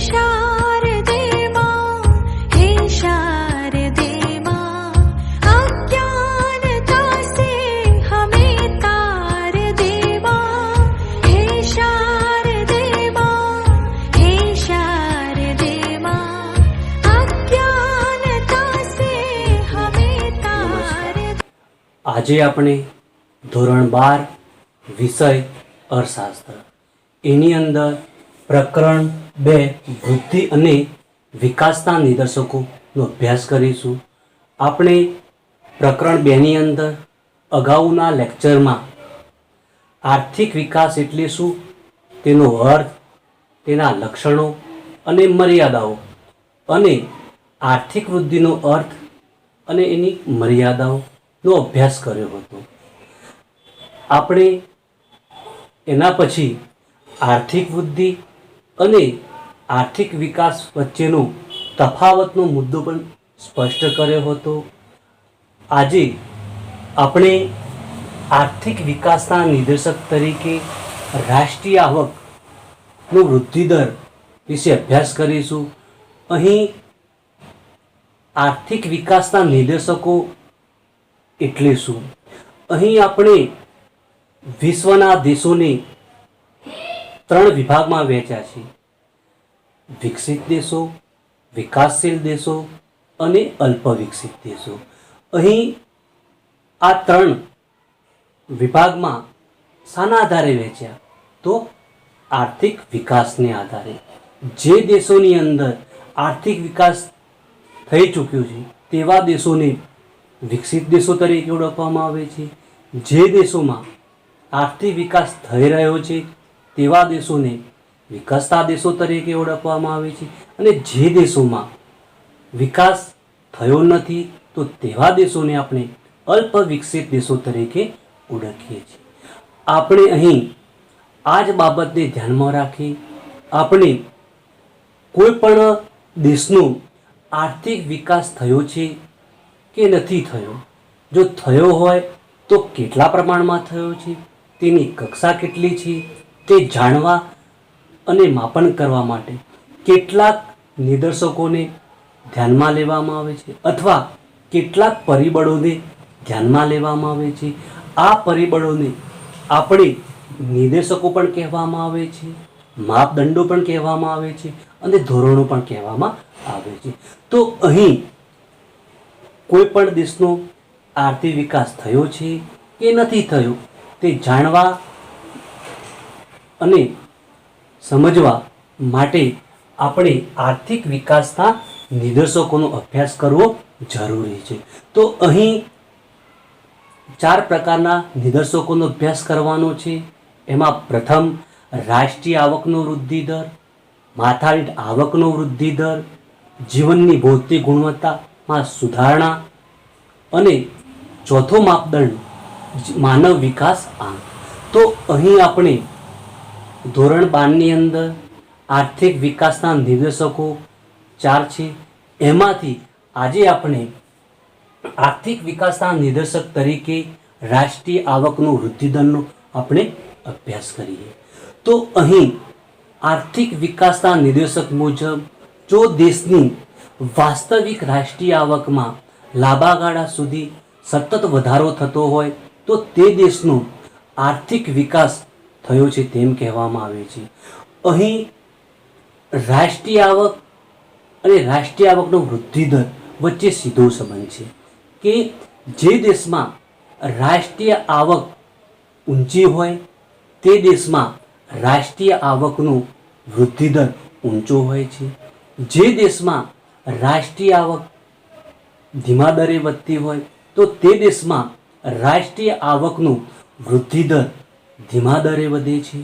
शारदे मां हे शारदे मां अज्ञानता से हमें तार दे मां हे शारदे मां हे शारदे मां अज्ञानता से हमें तार। આજે આપણે ધોરણ 12 વિષય અર્થશાસ્ત્ર એની અંદર પ્રકરણ 2 વૃદ્ધિ અને વિકાસના નિદર્શકોનો અભ્યાસ કરીશું। આપણે પ્રકરણ 2 ની અંદર અગાઉના લેક્ચરમાં આર્થિક વિકાસ એટલે શું, તેનો અર્થ, તેના લક્ષણો અને મર્યાદાઓ અને આર્થિક વૃદ્ધિનો અર્થ અને એની મર્યાદાઓનો અભ્યાસ કર્યો હતો। આપણે એના પછી આર્થિક વૃદ્ધિ અને આર્થિક વિકાસ વચ્ચેનો તફાવતનો મુદ્દો પણ સ્પષ્ટ કર્યો હતો। આજે આપણે આર્થિક વિકાસના નિર્દેશક તરીકે રાષ્ટ્રીય આવકનો વૃદ્ધિ દર વિશે અભ્યાસ કરીશું। અહીં આર્થિક વિકાસના નિર્દેશકો એટલે શું? અહીં આપણે વિશ્વના દેશોને 3 વિભાગમાં વહેંચ્યા છે: વિકસિત દેશો, વિકાસશીલ દેશો અને અલ્પ વિકસિત દેશો। અહીં આ 3 વિભાગમાં શાના આધારે વહેંચ્યા? તો આર્થિક વિકાસને આધારે। જે દેશોની અંદર આર્થિક વિકાસ થઈ ચૂક્યો છે તેવા દેશોને વિકસિત દેશો તરીકે ઓળખવામાં આવે છે। જે દેશોમાં આર્થિક વિકાસ થઈ રહ્યો છે તેવા દેશોને વિકસતા દેશો તરીકે ઓળખવામાં આવે છે અને જે દેશોમાં વિકાસ થયો નથી તો તેવા દેશોને આપણે અલ્પ વિકસિત દેશો તરીકે ઓળખીએ છીએ। આપણે અહીં આ જ બાબતને ધ્યાનમાં રાખી આપણે કોઈ પણ દેશનો આર્થિક વિકાસ થયો છે કે નથી થયો, જો થયો હોય તો કેટલા પ્રમાણમાં થયો છે, તેની કક્ષા કેટલી છે તે જાણવા અને માપન કરવા માટે કેટલાક નિદર્શકોને ધ્યાનમાં લેવામાં આવે છે અથવા કેટલાક પરિબળોને ધ્યાનમાં લેવામાં આવે છે। આ પરિબળોને આપણે નિર્દેશકો પણ કહેવામાં આવે છે, માપદંડો પણ કહેવામાં આવે છે અને ધોરણો પણ કહેવામાં આવે છે। તો અહીં કોઈ પણ દેશનો આર્થિક વિકાસ થયો છે કે નથી થયો તે જાણવા અને સમજવા માટે આપણે આર્થિક વિકાસના નિદર્શકોનો અભ્યાસ કરવો જરૂરી છે। તો અહીં 4 પ્રકારના નિદર્શકોનો અભ્યાસ કરવાનો છે। એમાં પ્રથમ રાષ્ટ્રીય આવકનો વૃદ્ધિ દર, માથાદીઠ આવકનો વૃદ્ધિ દર, જીવનની ભૌતિક ગુણવત્તામાં સુધારણા અને ચોથો માપદંડ માનવ વિકાસ આંક। તો અહીં આપણે ધોરણ 12 ની અંદર આર્થિક વિકાસના નિર્દેશકો 4 છે। એમાંથી આજે આપણે આર્થિક વિકાસના નિર્દેશક તરીકે રાષ્ટ્રીય આવકનો વૃદ્ધિ દરનો આપણે અભ્યાસ કરીએ। તો અહીં આર્થિક વિકાસના નિર્દેશક મુજબ જો દેશની વાસ્તવિક રાષ્ટ્રીય આવકમાં લાંબા ગાળા સુધી સતત વધારો થતો હોય તો તે દેશનો આર્થિક વિકાસ થયો છે તેમ કહેવામાં આવે છે। અહીં રાષ્ટ્રીય આવક અને રાષ્ટ્રીય આવકનો વૃદ્ધિ દર વચ્ચે સીધો સંબંધ છે કે જે દેશમાં રાષ્ટ્રીય આવક ઊંચી હોય તે દેશમાં રાષ્ટ્રીય આવકનો વૃદ્ધિ દર ઊંચો હોય છે। જે દેશમાં રાષ્ટ્રીય આવક ધીમા દરે વધતી હોય તો તે દેશમાં રાષ્ટ્રીય આવકનો વૃદ્ધિ દર ધીમા દરે વધે છે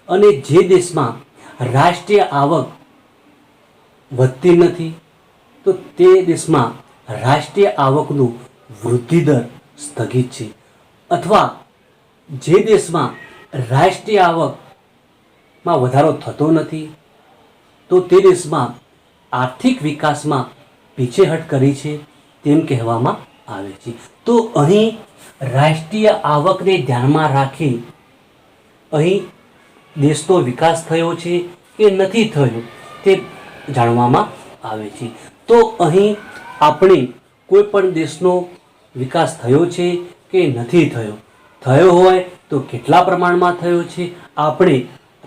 અને જે દેશમાં રાષ્ટ્રીય આવક વધતી નથી તો તે દેશમાં રાષ્ટ્રીય આવકનો વૃદ્ધિ દર સ્થગિત છે અથવા જે દેશમાં રાષ્ટ્રીય આવકમાં વધારો થતો નથી તો તે દેશમાં આર્થિક વિકાસમાં પીછેહટ કરી છે તેમ કહેવામાં આવે છે। તો અહીં રાષ્ટ્રીય આવકને ધ્યાનમાં રાખી અહીં દેશનો વિકાસ થયો છે કે નથી થયો તે જાણવામાં આવે છે. તો અહીં આપણે કોઈ પણ દેશનો વિકાસ થયો છે કે નથી થયો હોય તો કેટલા પ્રમાણમાં થયો છે, આપણે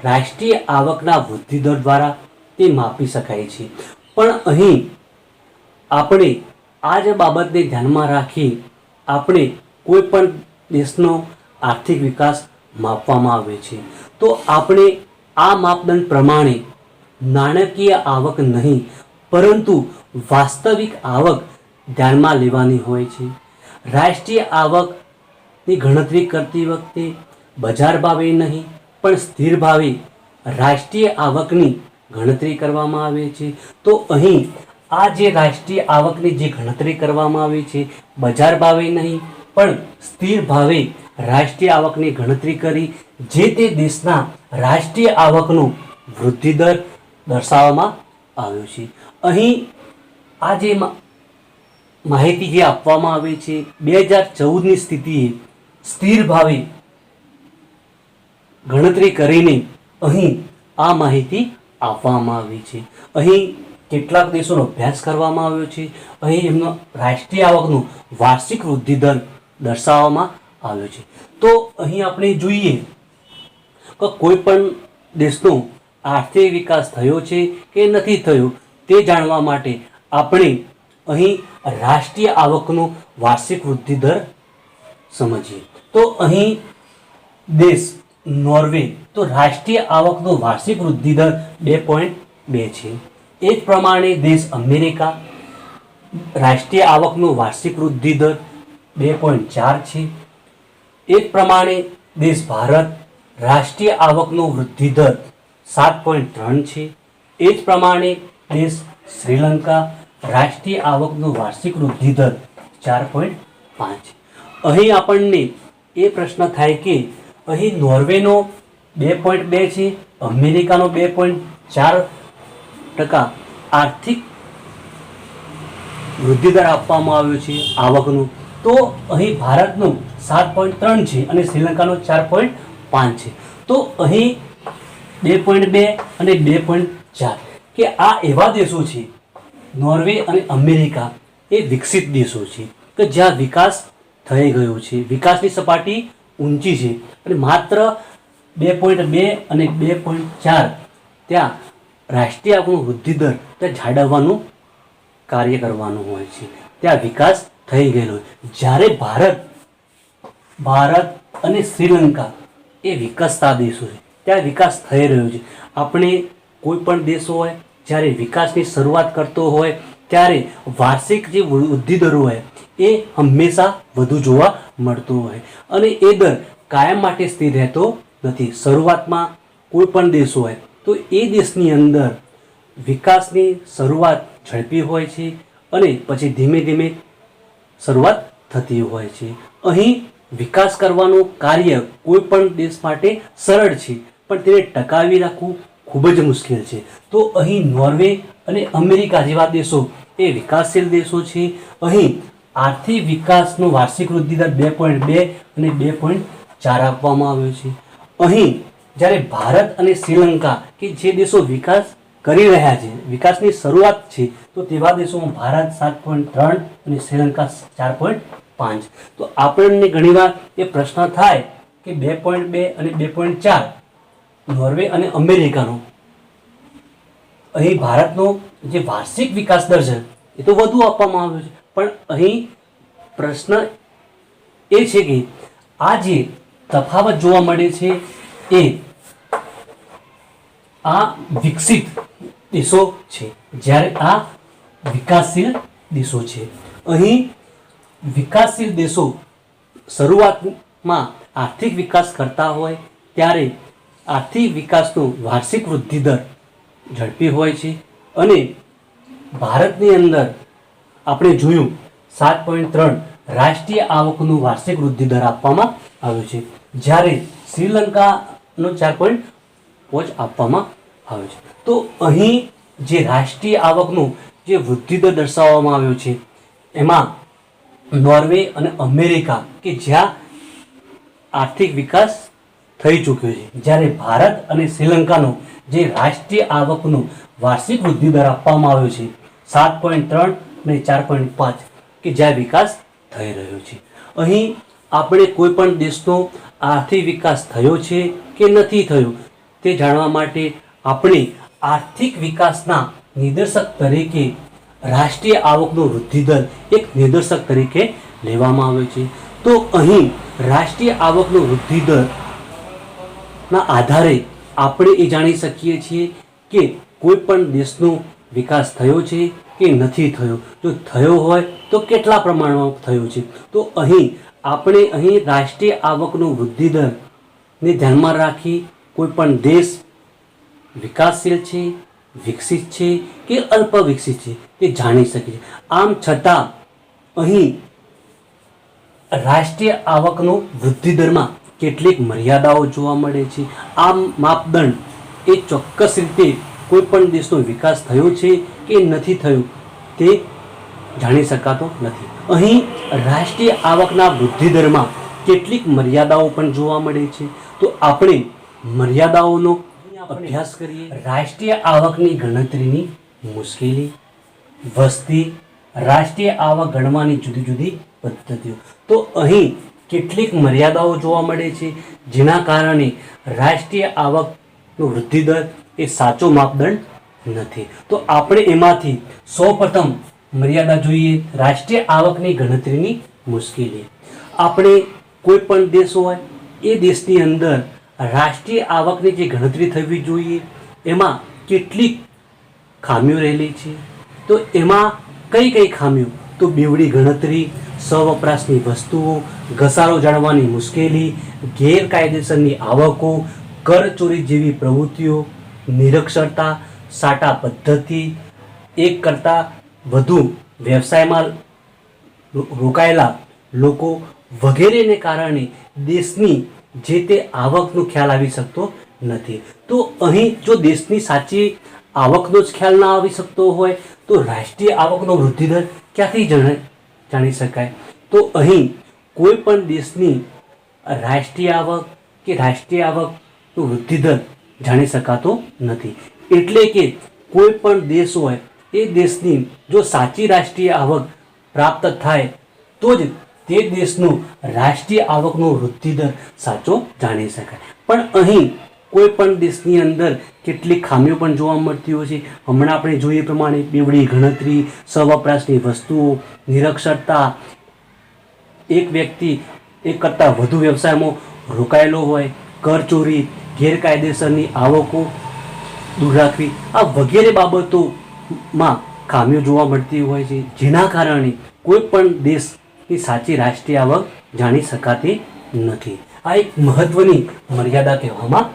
રાષ્ટ્રીય આવકના વૃદ્ધિ દર દ્વારા તે માપી શકાય છે. પણ અહીં આપણે આ જ બાબતને ધ્યાનમાં રાખી આપણે કોઈ પણ દેશનો આર્થિક વિકાસ માપવામાં આવે છે. તો આપણે આ માપદંડ પ્રમાણે નાણાકીય આવક નહીં પરંતુ વાસ્તવિક આવક ધ્યાનમાં લેવાની હોય છે. રાષ્ટ્રીય આવકની ગણતરી કરતી વખતે બજાર ભાવે નહીં પણ સ્થિર ભાવે રાષ્ટ્રીય આવકની ગણતરી કરવામાં આવે છે. તો અહીં આ જે રાષ્ટ્રીય આવકની જે ગણતરી કરવામાં આવી છે બજાર ભાવે નહીં પણ સ્થિર ભાવે રાષ્ટ્રીય આવકની ગણતરી કરી જે તે દેશના રાષ્ટ્રીય આવકનો વૃદ્ધિ દર દર્શાવવામાં આવ્યો છે. અહીં આ જે માહિતી જે આપવામાં આવી છે 2014ની સ્થિતિએ સ્થિર ભાવે ગણતરી કરીને અહીં આ માહિતી આપવામાં આવી છે. અહીં કેટલાક દેશોનો અભ્યાસ કરવામાં આવ્યો છે. અહીં એમનો રાષ્ટ્રીય આવકનો વાર્ષિક વૃદ્ધિ દર દર્શાવવામાં આવ્યો છે. તો અહીં આપણે જોઈએ કે કોઈ પણ દેશનો આર્થિક વિકાસ થયો છે કે નથી થયો તે જાણવા માટે આપણે અહીં રાષ્ટ્રીય આવકનો વાર્ષિક વૃદ્ધિ દર સમજીએ. તો અહીં દેશ નોર્વે તો રાષ્ટ્રીય આવકનો વાર્ષિક વૃદ્ધિ દર 2.2 છે. એ જ પ્રમાણે દેશ અમેરિકા રાષ્ટ્રીય આવકનો વાર્ષિક વૃદ્ધિ દર 2.4 છે. એ જ પ્રમાણે દેશ ભારત રાષ્ટ્રીય આવકનો વૃદ્ધિ દર 7.3 છે. એ જ પ્રમાણે દેશ શ્રીલંકા રાષ્ટ્રીય આવકનો વાર્ષિક વૃદ્ધિ દર 4.5. અહીં આપણને એ પ્રશ્ન થાય કે અહીં નોર્વેનો 2.2 છે, અમેરિકાનો 2.4% આર્થિક વૃદ્ધિ દર આપવામાં આવ્યો છે આવકનું, તો અહીં ભારતનું 7.3 છે અને શ્રીલંકાનો 4.5 છે. તો અહીં 2.2 અને 2.4 કે આ એવા દેશો છે નોર્વે અને અમેરિકા એ વિકસિત દેશો છે કે જ્યાં વિકાસ થઈ ગયો છે, વિકાસની સપાટી ઊંચી છે અને માત્ર 2.2 અને 2.4 ત્યાં રાષ્ટ્રીય આવકનો વૃદ્ધિ દર ત્યાં જાળવવાનું કાર્ય કરવાનું હોય છે, ત્યાં વિકાસ થઈ ગયેલો. જ્યારે ભારત અને શ્રીલંકા એ વિકસતા દેશો છે, ત્યાં વિકાસ થઈ રહ્યો છે. આપણે કોઈ પણ દેશ હોય જ્યારે વિકાસની શરૂઆત કરતો હોય ત્યારે વાર્ષિક જે વૃદ્ધિ દર હોય એ હંમેશા વધુ જોવા મળતો હોય અને એ દર કાયમ માટે સ્થિર રહેતો નથી. શરૂઆતમાં કોઈ પણ દેશ હોય તો એ દેશની અંદર વિકાસની શરૂઆત ઝડપી હોય છે અને પછી ધીમે ધીમે શરૂઆત થતી હોય છે. અહીં વિકાસ કરવાનું કાર્ય કોઈ પણ દેશ માટે સરળ છે પણ તેને ટકાવી રાખવું ખૂબ જ મુશ્કેલ છે. તો અહીં નોર્વે અને અમેરિકા જેવા દેશો એ વિકાસશીલ દેશો છે. અહીં આર્થિક વિકાસનો વાર્ષિક વૃદ્ધિ દર 2.2 અને 2.4 આપવામાં આવ્યો છે. અહીં જ્યારે ભારત અને શ્રીલંકા કે જે દેશો વિકાસ કરી રહ્યા છે, વિકાસની શરૂઆત છે, તો તેવા દેશોમાં ભારત 7.3 અને શ્રીલંકા 4.5. તો આપણને ઘણીવાર એ પ્રશ્ન થાય કે 2.2 અને 2.4 નોર્વે અને અમેરિકાનો, અહીં ભારતનો જે વાર્ષિક વિકાસ દર છે એ તો વધુ આપવામાં આવ્યો છે પણ અહીં પ્રશ્ન એ છે કે આ જે તફાવત જોવા મળે છે એ આ વિકસિત દેશો છે જ્યારે આ વિકાસશીલ દેશો છે. અહીં વિકાસશીલ દેશો શરૂઆતમાં આર્થિક વિકાસ કરતા હોય ત્યારે આર્થિક વિકાસનો વાર્ષિક વૃદ્ધિ દર ઝડપી હોય છે અને ભારતની અંદર આપણે જોયું 7.3 રાષ્ટ્રીય આવકનું વાર્ષિક વૃદ્ધિ દર આપવામાં આવ્યો છે, જ્યારે શ્રીલંકાનો 4.5 આપવામાં આવ્યો છે. તો અહીં જે રાષ્ટ્રીય આવકનું જે વૃદ્ધિ દર દર્શાવવામાં આવ્યો છે એમાં નોર્વે અને અમેરિકા કે જ્યાં આર્થિક વિકાસ થઈ ચૂક્યો છે, જ્યારે ભારત અને શ્રીલંકાનો જે રાષ્ટ્રીય આવકનું વાર્ષિક વૃદ્ધિ દર આપવામાં આવ્યો છે 7.3 અને 4.5 કે જ્યાં વિકાસ થઈ રહ્યો છે. અહીં આપણે કોઈ પણ દેશનો આર્થિક વિકાસ થયો છે કે નથી થયો તે જાણવા માટે આપણે આર્થિક વિકાસના નિદર્શક તરીકે રાષ્ટ્રીય આવકનો વૃદ્ધિ દર એક નિદર્શક તરીકે લેવામાં આવે છે. તો અહીં રાષ્ટ્રીય આવકનો વૃદ્ધિ દરના આધારે આપણે એ જાણી શકીએ છીએ કે કોઈ પણ દેશનો વિકાસ થયો છે કે નથી થયો. જો થયો હોય તો કેટલા પ્રમાણમાં થયો છે. તો આપણે અહીં રાષ્ટ્રીય આવકનો વૃદ્ધિ દરને ધ્યાનમાં રાખી કોઈ પણ દેશ વિકાસશીલ છે, વિકસિત છે કે અલ્પ વિકસિત છે તે જાણી શકીએ. આમ છતાં અહીં રાષ્ટ્રીય આવકનો વૃદ્ધિ દરમાં કેટલીક મર્યાદાઓ જોવા મળે છે. આ માપદંડ એ ચોક્કસ રીતે કોઈ પણ દેશનો વિકાસ થયો છે કે નથી થયો તે જાણી શકાતો નથી. અહીં રાષ્ટ્રીય આવકના વૃદ્ધિ દરમાં કેટલીક મર્યાદાઓ પણ જોવા મળે છે. તો આપણે મર્યાદાઓનો અભ્યાસ કરીએ. રાષ્ટ્રીય આવકની ગણતરીની મુશ્કેલી, વસ્તી, રાષ્ટ્રીય આવક ગણવાની જુદી જુદી પદ્ધતિઓ. તો અહીં કેટલીક મર્યાદાઓ જોવા મળે છે જેના કારણે રાષ્ટ્રીય આવકનો વૃદ્ધિ દર એ સાચો માપદંડ નથી. તો આપણે એમાંથી સૌપ્રથમ મર્યાદા જોઈએ રાષ્ટ્રીય આવકની ગણતરીની મુશ્કેલી. આપણે કોઈ પણ દેશ હોય એ દેશની અંદર રાષ્ટ્રીય આવકની જે ગણતરી થવી જોઈએ એમાં કેટલીક ખામીઓ રહેલી છે. તો એમાં કઈ કઈ ખામીઓ? તો બેવડી ગણતરી, સ્વવપરાશની વસ્તુઓ, ઘસારો જાણવાની મુશ્કેલી, ગેરકાયદેસરની આવકો, કરચોરી જેવી પ્રવૃત્તિઓ, નિરક્ષરતા, સાટા પદ્ધતિ, એક કરતાં વધુ વ્યવસાયમાં રોકાયેલા લોકો વગેરેને કારણે દેશની જે તે આવકનો ખ્યાલ આવી શકતો નથી. તો અહીં જો દેશની સાચી આવકનો જ ખ્યાલ ના આવી શકતો હોય તો રાષ્ટ્રીય આવકનો વૃદ્ધિ દર ક્યાંથી જાણી શકાય? તો અહીં કોઈ પણ દેશની રાષ્ટ્રીય આવક કે રાષ્ટ્રીય આવકનો વૃદ્ધિ દર જાણી શકાતો નથી. એટલે કે કોઈ પણ દેશ હોય એ દેશની જો સાચી રાષ્ટ્રીય આવક પ્રાપ્ત થાય તો જ તે દેશનો રાષ્ટ્રીય આવકનો વૃદ્ધિ દર સાચો જાણી શકાય. પણ અહીં કોઈ પણ દેશની અંદર કેટલીક ખામીઓ પણ જોવા મળતી હોય છે. હમણાં આપણે જોઈએ પ્રમાણે બેવડી ગણતરી, સ્વવપરાશની વસ્તુઓ, નિરક્ષરતા, એક વ્યક્તિ એક કરતાં વધુ વ્યવસાયમાં રોકાયેલો હોય, કરચોરી, ગેરકાયદેસરની આવકો દૂર રાખવી, આ વગેરે બાબતોમાં ખામીઓ જોવા મળતી હોય છે જેના કારણે કોઈ પણ દેશની સાચી રાષ્ટ્રીય આવક જાણી શકાતી નથી. આ એક મહત્વની મર્યાદા કહેવામાં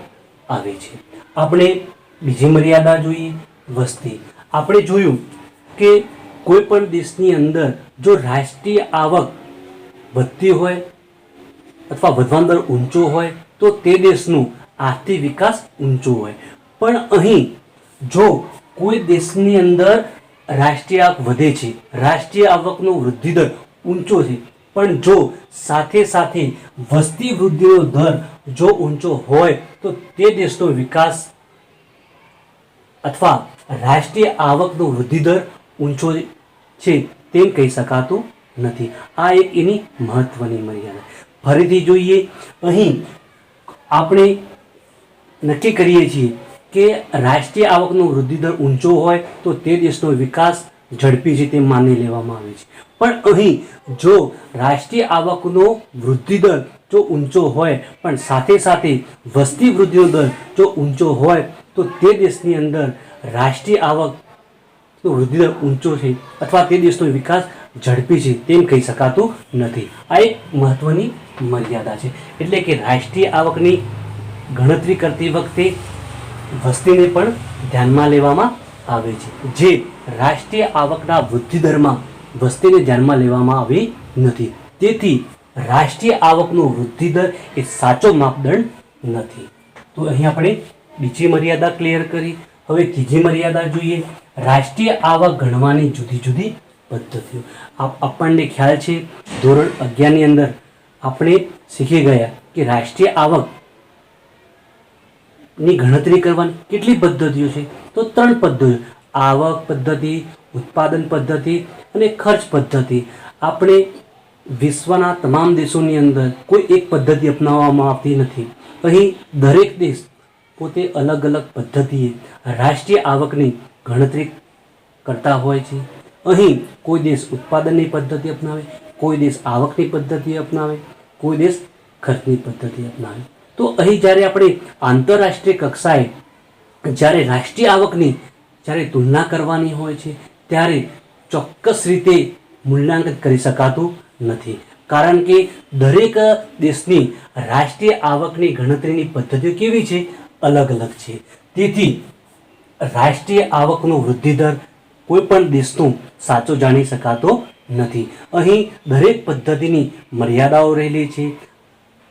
આવે છે. આપણે બીજી મર્યાદા જોઈએ વસ્તી. આપણે જોયું કે કોઈ પણ દેશની અંદર જો રાષ્ટ્રીય આવક વધતી હોય અથવા વધવાનો દર ઊંચો હોય તો તે દેશનો આર્થિક વિકાસ ઊંચો હોય. પણ અહીં જો કોઈ દેશની અંદર રાષ્ટ્રીય આવક વધે છે, રાષ્ટ્રીય આવકનો વૃદ્ધિ દર ઊંચો છે, પણ જો સાથે સાથે વસ્તી વૃદ્ધિનો દર જો ઊંચો હોય તો તે દેશનો વિકાસ અથવા રાષ્ટ્રીય આવકનો વૃદ્ધિ દર ઊંચો છે તેમ કહી શકાતું નથી. આ એક એની મહત્વની મર્યાદા. ફરીથી જોઈએ, અહીં આપણે નક્કી કરીએ છીએ કે રાષ્ટ્રીય આવકનો વૃદ્ધિ દર ઊંચો હોય તો તે દેશનો વિકાસ ઝડપી છે તેમ માની લેવામાં આવે છે. પણ અહીં જો રાષ્ટ્રીય આવકનો વૃદ્ધિ દર જો ઊંચો હોય પણ સાથે સાથે વસ્તી વૃદ્ધિનો દર જો ઊંચો હોય તો તે દેશની અંદર રાષ્ટ્રીય આવકનો વૃદ્ધિ દર ઊંચો છે અથવા તે દેશનો વિકાસ ઝડપી છે તેમ કહી શકાતું નથી. આ એક મહત્વની મર્યાદા છે. એટલે કે રાષ્ટ્રીય આવકની ગણતરી કરતી વખતે વસ્તીને પણ ધ્યાનમાં લેવામાં આવે છે, જે રાષ્ટ્રીય આવકના વૃદ્ધિ દરમાં વસ્તીને ધ્યાનમાં લેવામાં આવી નથી. તેથી રાષ્ટ્રીય આવકનો વૃદ્ધિ દર એ સાચો માપદંડ નથી. તો અહીં આપણે બીજી મર્યાદા ક્લિયર કરી. હવે ત્રીજી મર્યાદા જોઈએ, રાષ્ટ્રીય આવક ગણવાની જુદી જુદી પદ્ધતિઓ. આપણને ખ્યાલ છે ધોરણ 11 ની અંદર આપણે શીખી ગયા કે રાષ્ટ્રીય આવક ની ગણતરી કરવાની કેટલી પદ્ધતિઓ છે? તો 3 પદ્ધતિઓ: આવક પદ્ધતિ, ઉત્પાદન પદ્ધતિ અને ખર્ચ પદ્ધતિ. આપણે વિશ્વના તમામ દેશોની અંદર કોઈ એક પદ્ધતિ અપનાવવામાં આવતી નથી. અહીં દરેક દેશ પોતે અલગ અલગ પદ્ધતિએ રાષ્ટ્રીય આવકની ગણતરી કરતા હોય છે. અહીં કોઈ દેશ ઉત્પાદનની પદ્ધતિ અપનાવે, કોઈ દેશ આવકની પદ્ધતિ અપનાવે, કોઈ દેશ ખર્ચની પદ્ધતિ અપનાવે. તો અહીં જ્યારે આપણે આંતરરાષ્ટ્રીય કક્ષાએ જ્યારે રાષ્ટ્રીય આવકની જ્યારે તુલના કરવાની હોય છે ત્યારે ચોક્કસ રીતે મૂલ્યાંકન કરી શકાતું નથી, કારણ કે દરેક દેશની રાષ્ટ્રીય આવકની ગણતરીની પદ્ધતિઓ કેવી છે? અલગ અલગ છે. તેથી રાષ્ટ્રીય આવકનો વૃદ્ધિ દર કોઈ પણ દેશનો સાચો જાણી શકાતો નથી. અહીં દરેક પદ્ધતિની મર્યાદાઓ રહેલી છે.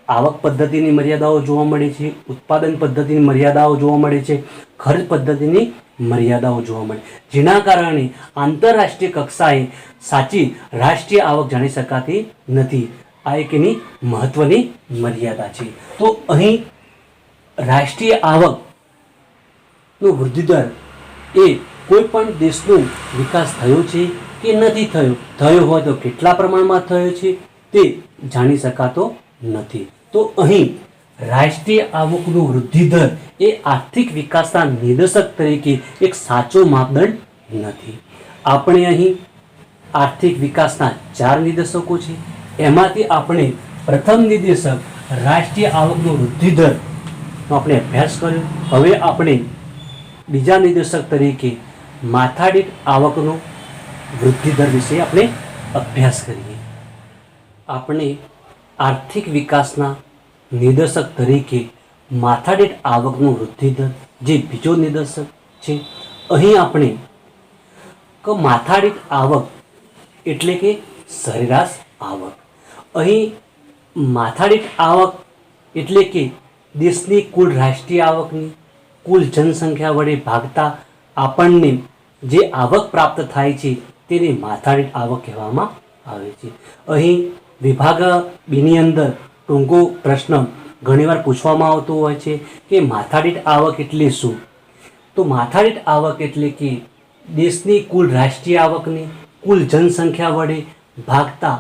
આવક પદ્ધતિની મર્યાદાઓ જોવા મળે છે, ઉત્પાદન પદ્ધતિની મર્યાદાઓ જોવા મળે છે, ખર્ચ પદ્ધતિની મર્યાદાઓ જોવા મળે, જેના કારણે આંતરરાષ્ટ્રીય કક્ષાએ સાચી રાષ્ટ્રીય આવક જાણી શકાતી નથી. આ એક એની મહત્વની મર્યાદા છે. તો અહીં રાષ્ટ્રીય આવકનો વૃદ્ધિ દર એ કોઈ પણ દેશનો વિકાસ થયો છે કે નથી થયો, થયો હોય તો કેટલા પ્રમાણમાં થયો છે તે જાણી શકાતો નથી. તો અહીં રાષ્ટ્રીય આવકનો વૃદ્ધિ દર એ આર્થિક વિકાસના નિર્દેશક તરીકે એક સાચો માપદંડ નથી. આપણે અહીં આર્થિક વિકાસના 4 નિર્દેશકો છે. એમાંથી આપણે પ્રથમ નિર્દેશક રાષ્ટ્રીય આવકનો વૃદ્ધિ દરનો આપણે અભ્યાસ કર્યો. હવે આપણે બીજા નિર્દેશક તરીકે માથાદીઠ આવકનો વૃદ્ધિ દર વિશે આપણે અભ્યાસ કરીએ. આપણે આર્થિક વિકાસના નિર્દેશક તરીકે માથાદીઠ આવકનો વૃદ્ધિ દર જે બીજો નિર્દેશક છે. અહીં આપણે માથાદીઠ આવક એટલે કે સરેરાશ આવક. અહીં માથાદીઠ આવક એટલે કે દેશની કુલ રાષ્ટ્રીય આવકની કુલ જનસંખ્યા વડે ભાગતા આપણને જે આવક પ્રાપ્ત થાય છે તેને માથાદીઠ આવક કહેવામાં આવે છે. અહીં વિભાગ બીની અંદર ટૂંકો પ્રશ્ન ઘણીવાર પૂછવામાં આવતો હોય છે કે માથાદીઠ આવક એટલે શું? તો માથાદીઠ આવક એટલે કે દેશની કુલ રાષ્ટ્રીય આવકની કુલ જનસંખ્યા વડે ભાગતા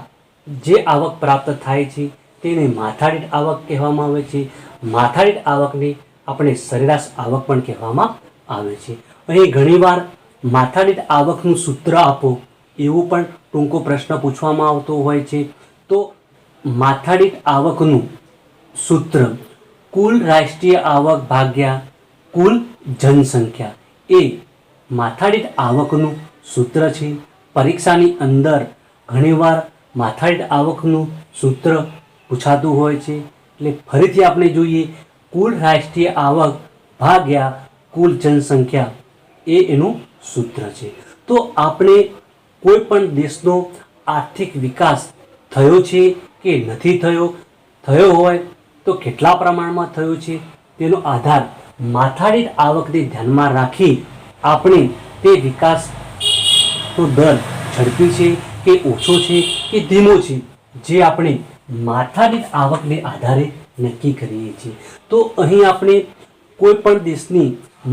જે આવક પ્રાપ્ત થાય છે તેને માથાદીઠ આવક કહેવામાં આવે છે. માથાદીઠ આવકને આપણે સરેરાશ આવક પણ કહેવામાં આવે છે. અહીં ઘણીવાર માથાદીઠ આવકનું સૂત્ર આપો એવું પણ ટૂંકો પ્રશ્ન પૂછવામાં આવતો હોય છે. તો માથાદીઠ આવકનું સૂત્ર કુલ રાષ્ટ્રીય આવક ભાગ્યા કુલ જનસંખ્યા એ માથાદીઠ આવકનું સૂત્ર છે. પરીક્ષાની અંદર ઘણીવાર માથાદીઠ આવકનું સૂત્ર પૂછાતું હોય છે. એટલે ફરીથી આપણે જોઈએ, કુલ રાષ્ટ્રીય આવક ભાગ્યા કુલ જનસંખ્યા એ એનું સૂત્ર છે. તો આપણે કોઈ પણ દેશનો આર્થિક વિકાસ થયો છે કે નથી થયો, થયો હોય તો કેટલા પ્રમાણમાં થયો છે તેનો આધાર માથાદીઠ આવકને ધ્યાનમાં રાખી આપણે તે વિકાસનો દર ઝડપી છે કે ઓછો છે કે ધીમો છે જે આપણે માથાદીઠ આવકને આધારે નક્કી કરીએ છીએ. તો અહીં આપણે કોઈ પણ દેશની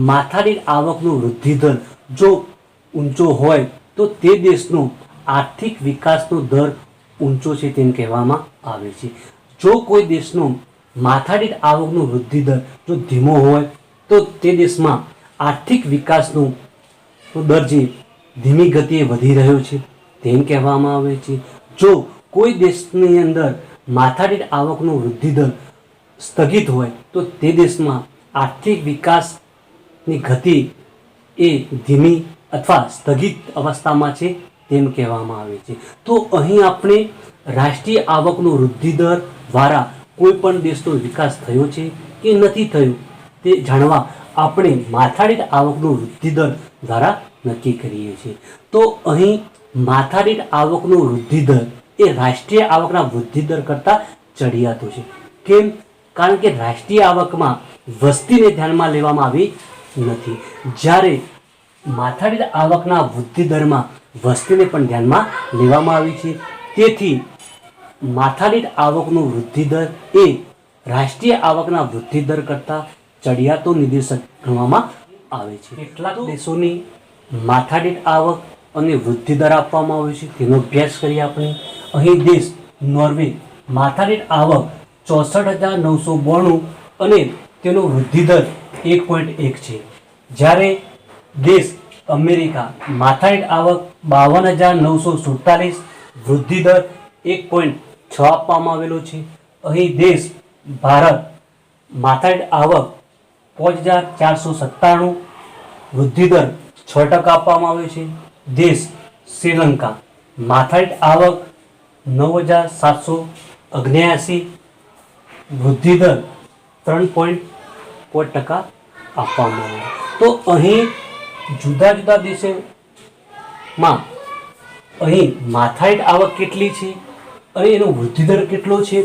માથાદીઠ આવકનો વૃદ્ધિ દર જો ઊંચો હોય તો તે દેશનો આર્થિક વિકાસનો દર ઊંચો છે તેમ કહેવામાં આવે છે. જો કોઈ દેશનો માથાદીઠ આવકનો વૃદ્ધિ દર જો ધીમો હોય તો તે દેશમાં આર્થિક વિકાસનો દર જે ધીમી ગતિએ વધી રહ્યો છે તેમ કહેવામાં આવે છે. જો કોઈ દેશની અંદર માથાદીઠ આવકનો વૃદ્ધિ દર સ્થગિત હોય તો તે દેશમાં આર્થિક વિકાસની ગતિ એ ધીમી અથવા સ્થગિત અવસ્થામાં છે તેમ કહેવામાં આવે છે. તો અહીં આપણે રાષ્ટ્રીય આવકનો વૃદ્ધિ દર દ્વારા કોઈ પણ દેશનો વિકાસ થયો છે કે નથી થયો તે જાણવા આપણે માથાદીઠ આવકનો વૃદ્ધિ દર દ્વારા નક્કી કરીએ છીએ. તો અહીં માથાદીઠ આવકનો વૃદ્ધિ દર એ રાષ્ટ્રીય આવકના વૃદ્ધિ દર કરતાં ચડિયાતો છે. કેમ? કારણ કે રાષ્ટ્રીય આવકમાં વસ્તીને ધ્યાનમાં લેવામાં આવી નથી, જ્યારે માથાદીઠ આવકના વૃદ્ધિ દરમાં વસ્તીને પણ ધ્યાનમાં લેવામાં આવી છે. તેથી માથાદીઠ આવકનો વૃદ્ધિ દર એ રાષ્ટ્રીય આવકના વૃદ્ધિ દર કરતાં ચડિયાતો નિર્દેશક ગણવામાં આવે છે. કેટલાક દેશોની માથાદીઠ આવક અને વૃદ્ધિ દર આપવામાં આવે છે, તેનો અભ્યાસ કરીએ આપણે. અહીં દેશ નોર્વે માથાદીઠ આવક 64,992 અને તેનો વૃદ્ધિ દર 1.1 છે. જ્યારે દેશ અમેરિકા માથાદીઠ આવક 52,947, વૃદ્ધિ દર 1.6 આપવામાં આવેલો છે. અહીં દેશ ભારત માથાદીઠ આવક 5,497, વૃદ્ધિ દર 6% આપવામાં આવે છે. દેશ શ્રીલંકા માથાદીઠ આવક 9,779, વૃદ્ધિ દર 3.5% આપવામાં આવે. તો અહીં જુદા જુદા દેશોમાં અહીં માથાદીઠ આવક કેટલી છે અને એનો વૃદ્ધિ દર કેટલો છે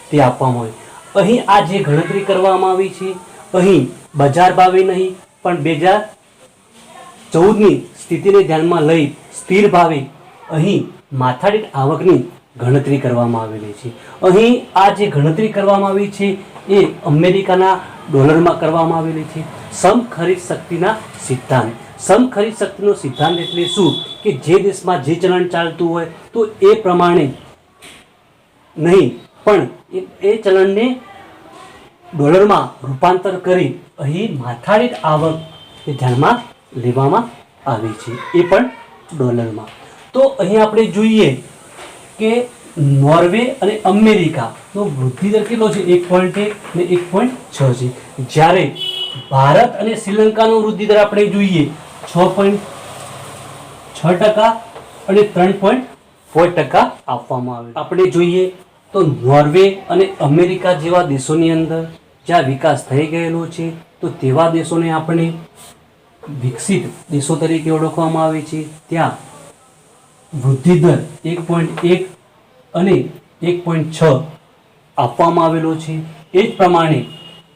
તે આપવામાં આવે. અહીં આ જે ગણતરી કરવામાં આવી છે, અહીં બજાર ભાવે નહીં પણ 2014ની સ્થિતિને ધ્યાનમાં લઈ સ્થિર ભાવે અહીં માથાદીઠ આવકની ગણતરી કરવામાં આવેલી છે. અહીં આ જે ગણતરી કરવામાં આવી છે એ અમેરિકાના ડોલરમાં કરવામાં આવેલી છે. સમખરીદ શક્તિના સિદ્ધાંત. સમખરીદ શક્તિનો સિદ્ધાંત એટલે શું કે જે દેશમાં જે ચલણ ચાલતું હોય તો એ પ્રમાણે નહીં પણ એ ચલણને ડોલરમાં રૂપાંતર કરી અહીં માથાદીઠ આવક ધ્યાનમાં લેવામાં આવી છે, એ પણ ડોલરમાં. તો અહીં આપણે જોઈએ કે નોર્વે અને અમેરિકાનો વૃદ્ધિ દર કેટલો છે? 1.1 અને 1.6 છે. જ્યારે ભારત અને શ્રીલંકાનો વૃદ્ધિ દર આપણે જોઈએ 6.6% અને 3.4% આપવામાં આવે. આપણે જોઈએ તો નોર્વે અને અમેરિકા જેવા દેશોની અંદર જ્યાં વિકાસ થઈ ગયેલો છે તો તેવા દેશોને આપણે વિકસિત દેશો તરીકે ઓળખવામાં આવે છે. ત્યાં વૃદ્ધિ દર 1.1 અને 1.6 આપવામાં આવેલો છે. એ જ પ્રમાણે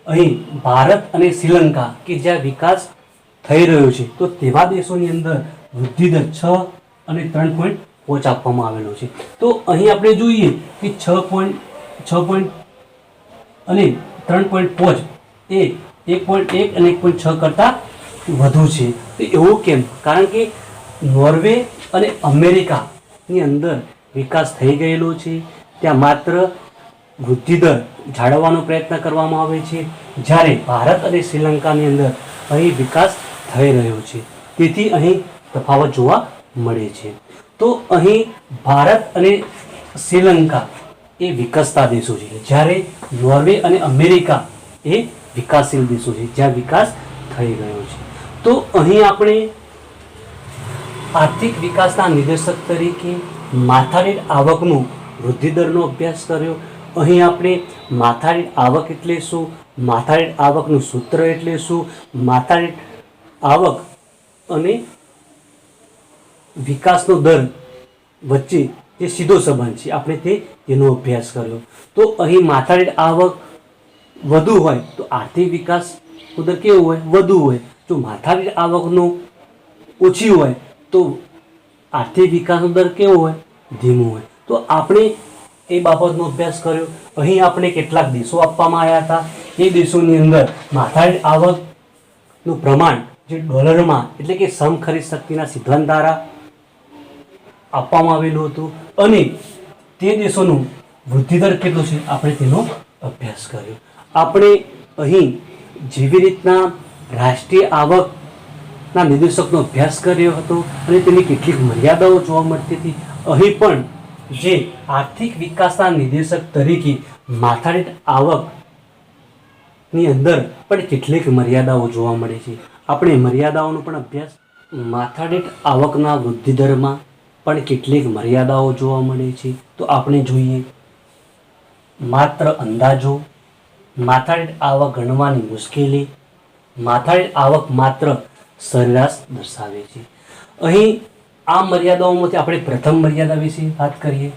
અહીં ભારત અને શ્રીલંકા કે જ્યાં વિકાસ થઈ રહ્યો છે તો તેવા દેશોની અંદર વૃદ્ધિ દર 6 અને 3.5 આપવામાં આવેલો છે. તો અહીં આપણે જોઈએ કે 6 અને 3.5 એ 1.1 અને 1.6 કરતાં વધુ છે. તો એવું કેમ? કારણ કે નોર્વે અને અમેરિકાની અંદર વિકાસ થઈ ગયેલો છે. ત્યાં માત્ર વૃદ્ધિ દર જાળવવાનો પ્રયત્ન કરવામાં આવે છે, જ્યારે ભારત અને શ્રીલંકાની અંદર અહીં વિકાસ થઈ રહ્યો છે. તેથી અહીં તફાવત જોવા મળે છે. તો અહીં ભારત અને શ્રીલંકા એ વિકસતા દેશો છે, જ્યારે નોર્વે અને અમેરિકા એ વિકાસશીલ દેશો છે જ્યાં વિકાસ થઈ ગયો છે. તો અહીં આપણે આર્થિક વિકાસના નિર્દેશક તરીકે માથાદીઠ આવકનો વૃદ્ધિ દરનો અભ્યાસ કર્યો. અહીં આપણે માથાદીઠ આવક એટલે શું, માથાદીઠ આવકનું સૂત્ર એટલે શું, માથાદીઠ આવક અને વિકાસનો દર વચ્ચે જે સીધો સંબંધ છે આપણે તેનો અભ્યાસ કર્યો. તો અહીં માથાદીઠ આવક વધુ હોય તો આર્થિક વિકાસનો દર કેવો હોય? વધુ હોય. જો માથાદીઠ આવકનો ઓછી હોય તો આર્થિક વિકાસનો દર કેવો હોય? ધીમો હોય. તો આપણે એ બાબતનો અભ્યાસ કર્યો. અહીં આપણે કેટલાક દેશો આપવામાં આવ્યા હતા. એ દેશોની અંદર માથાદીઠ આવકનું પ્રમાણ જે ડોલરમાં એટલે કે સમખરીદ શક્તિના સિદ્ધાંત દ્વારા આપવામાં આવેલું હતું અને તે દેશોનું વૃદ્ધિ દર કેટલો છે આપણે તેનો અભ્યાસ કર્યો. આપણે અહીં જેવી રીતના રાષ્ટ્રીય આવકના નિર્દેશકનો અભ્યાસ કર્યો હતો અને તેની કેટલીક મર્યાદાઓ જોવા મળતી હતી, અહીં પણ જે આર્થિક વિકાસના નિર્દેશક તરીકે માથાદીઠ આવકની અંદર પણ કેટલીક મર્યાદાઓ જોવા મળે છે. આપણે મર્યાદાઓનો પણ અભ્યાસ. માથાદીઠ આવકના વૃદ્ધિ દરમાં પણ કેટલીક મર્યાદાઓ જોવા મળે છે. તો આપણે જોઈએ માત્ર અંદાજો, માથાદીઠ આવક ગણવાની મુશ્કેલી, માથાદીઠ આવક માત્ર સરેરાશ દર્શાવે છે. અહીં આ મર્યાદાઓમાંથી આપણે પ્રથમ મર્યાદા વિશે વાત કરીએ,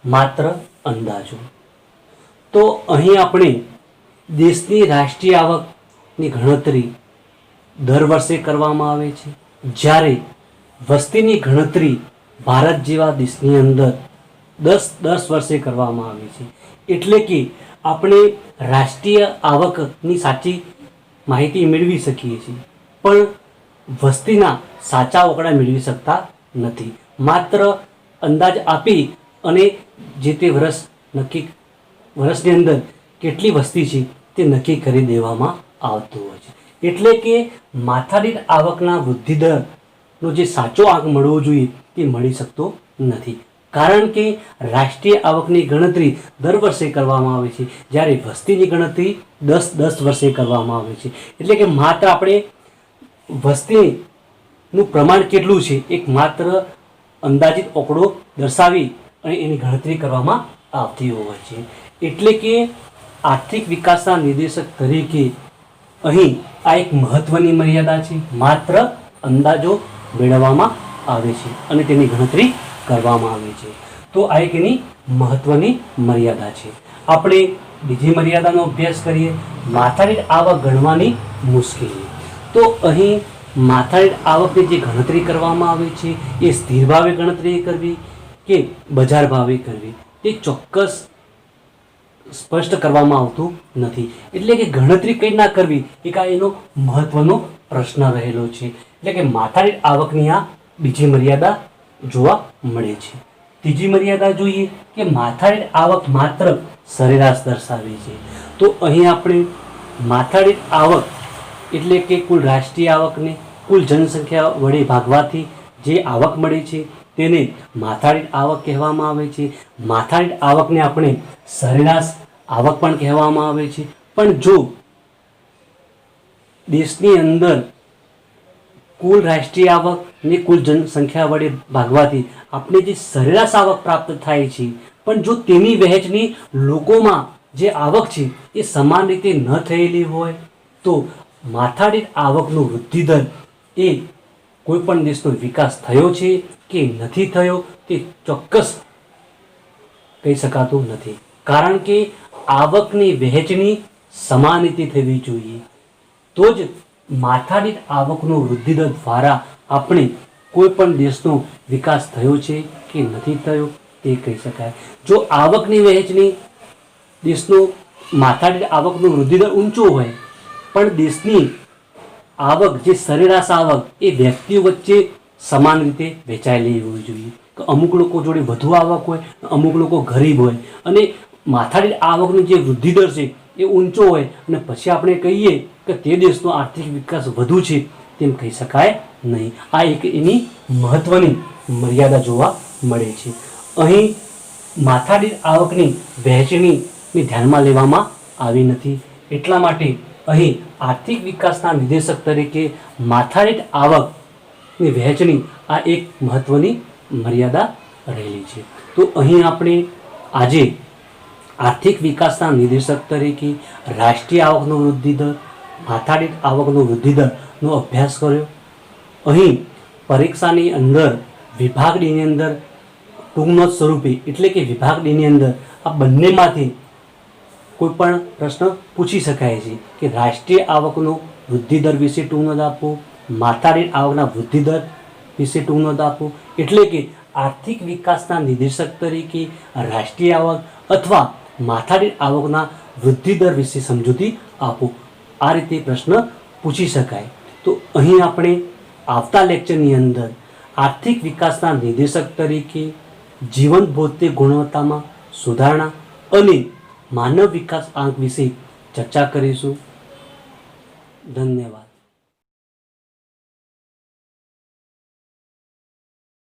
માત્ર અંદાજો. તો અહીં આપણે દેશની રાષ્ટ્રીય આવકની ગણતરી દર વર્ષે કરવામાં આવે છે, જ્યારે વસ્તીની ગણતરી ભારત જેવા દેશની અંદર 10 વર્ષે કરવામાં આવે છે. એટલે કે આપણે રાષ્ટ્રીય આવકની સાચી માહિતી મેળવી શકીએ છીએ, પણ વસ્તીના સાચા આંકડા મેળવી શકતા નથી. માત્ર અંદાજ આપી અને જે તે વર્ષની અંદર કેટલી વસ્તી છે તે નક્કી કરી દેવામાં આવતું હોય છે. એટલે કે માથાદીઠ આવકના વૃદ્ધિદરનો જે સાચો આંક મળવો જોઈએ તે મળી શકતો નથી. કારણ કે રાષ્ટ્રીય આવકની ગણતરી દર વર્ષે કરવામાં આવે છે, જ્યારે વસ્તીની ગણતરી 10 વર્ષે કરવામાં આવે છે. એટલે કે માત્ર આપણે વસ્તીનું પ્રમાણ કેટલું છે એક માત્ર અંદાજિત આંકડો દર્શાવી અને એની ગણતરી કરવામાં આવતી હોય છે. એટલે કે આર્થિક વિકાસના નિર્દેશક તરીકે અહીં આ એક મહત્વની મર્યાદા છે. માત્ર અંદાજો મેળવવામાં આવે છે અને તેની ગણતરી કરવામાં આવે છે. તો આ એક એની મહત્વની મર્યાદા છે. આપણે બીજી મર્યાદાનો અભ્યાસ કરીએ, માથાદીઠ આવક ગણવાની મુશ્કેલી. તો અહીં માથાદીઠ આવકની જે ગણતરી કરવામાં આવે છે એ સ્થિર ભાવે ગણતરી કરવી કે બજાર ભાવે કરવી તે ચોક્કસ સ્પષ્ટ કરવામાં આવતું નથી. એટલે કે ગણતરી કઈ ના કરવી એક આ એનો મહત્વનો પ્રશ્ન રહેલો છે. એટલે કે માથાદીઠ આવકની આ બીજી મર્યાદા જોવા મળે છે. ત્રીજી મર્યાદા જોઈએ કે માથાદીઠ આવક માત્ર સરેરાશ દર્શાવે છે. તો અહીં આપણે માથાદીઠ આવક એટલે કે કુલ રાષ્ટ્રીય આવકને કુલ જનસંખ્યા વડે ભાગવાથી જે આવક મળે છે તેને માથાદીઠ આવક કહેવામાં આવે છે. માથાદીઠ આવકને આપણે સરેરાશ આવક પણ કહેવામાં આવે છે. પણ જો દેશની અંદર કુલ રાષ્ટ્રીય આવક ને કુલ જનસંખ્યા વડે ભાગવાથી આપણે જે સરેરાશ આવક પ્રાપ્ત થાય છે, પણ જો તેની વહેંચણી લોકોમાં જે આવક છે એ સમાન રીતે ન થયેલી હોય તો માથાદીઠ આવકનો વૃદ્ધિ દર એ કોઈ પણ દેશનો વિકાસ થયો છે કે નથી થયો તે ચોક્કસ કહી શકાતું નથી. કારણ કે આવકની વહેંચણી સમાન રીતે થવી જોઈએ, તો જ માથાદીઠ આવકનો વૃદ્ધિ દર દ્વારા આપણે કોઈ પણ દેશનો વિકાસ થયો છે કે નથી થયો તે કહી શકાય. જો આવકની વહેંચણી દેશનો માથાદીઠ આવકનો વૃદ્ધિ દર ઊંચો હોય પણ દેશની આવક જે સરેરાશ આવક એ વ્યક્તિઓ વચ્ચે સમાન રીતે વહેંચાયેલી હોવી જોઈએ. તો અમુક લોકો જોડે વધુ આવક હોય, અમુક લોકો ગરીબ હોય અને માથાદીઠ આવકનો જે વૃદ્ધિ દર છે એ ઊંચો હોય અને પછી આપણે કહીએ કે તે દેશનો આર્થિક વિકાસ વધુ છે તેમ કહી શકાય નહીં. આ એક એની મહત્વની મર્યાદા જોવા મળે છે. અહીં માથાદીઠ આવકની વહેંચણીને ધ્યાનમાં લેવામાં આવી નથી. એટલા માટે અહીં આર્થિક વિકાસના નિર્દેશક તરીકે માથાદીઠ આવકની વહેંચણી આ એક મહત્વની મર્યાદા રહેલી છે. તો અહીં આપણે આજે આર્થિક વિકાસના નિર્દેશક તરીકે રાષ્ટ્રીય આવકનો વૃદ્ધિ દર, માથાદીઠ આવકનો વૃદ્ધિ દરનો અભ્યાસ કર્યો. અહીં પરીક્ષાની અંદર વિભાગ ડીની અંદર ટૂંક નોંધ સ્વરૂપે એટલે કે વિભાગ ડીની અંદર આ બંનેમાંથી કોઈ પણ પ્રશ્ન પૂછી શકાય છે કે રાષ્ટ્રીય આવકનો વૃદ્ધિ દર વિશે ટૂંક નોંધ આપો, માથાદીઠ આવકના વૃદ્ધિ દર વિશે ટૂંક નોંધ આપો. એટલે કે આર્થિક વિકાસના નિર્દેશક તરીકે રાષ્ટ્રીય આવક અથવા માથાદીઠ આવકના વૃદ્ધિ દર વિશે સમજૂતી આપો. આ રીતે પ્રશ્ન પૂછી શકાય. તો અહીં આપણે આવતા લેક્ચરની અંદર આર્થિક વિકાસના નિર્દેશક તરીકે જીવન ભૌતિક ગુણવત્તામાં સુધારણા અને માનવ વિકાસ આંક વિશે ચર્ચા કરીશું. ધન્યવાદ.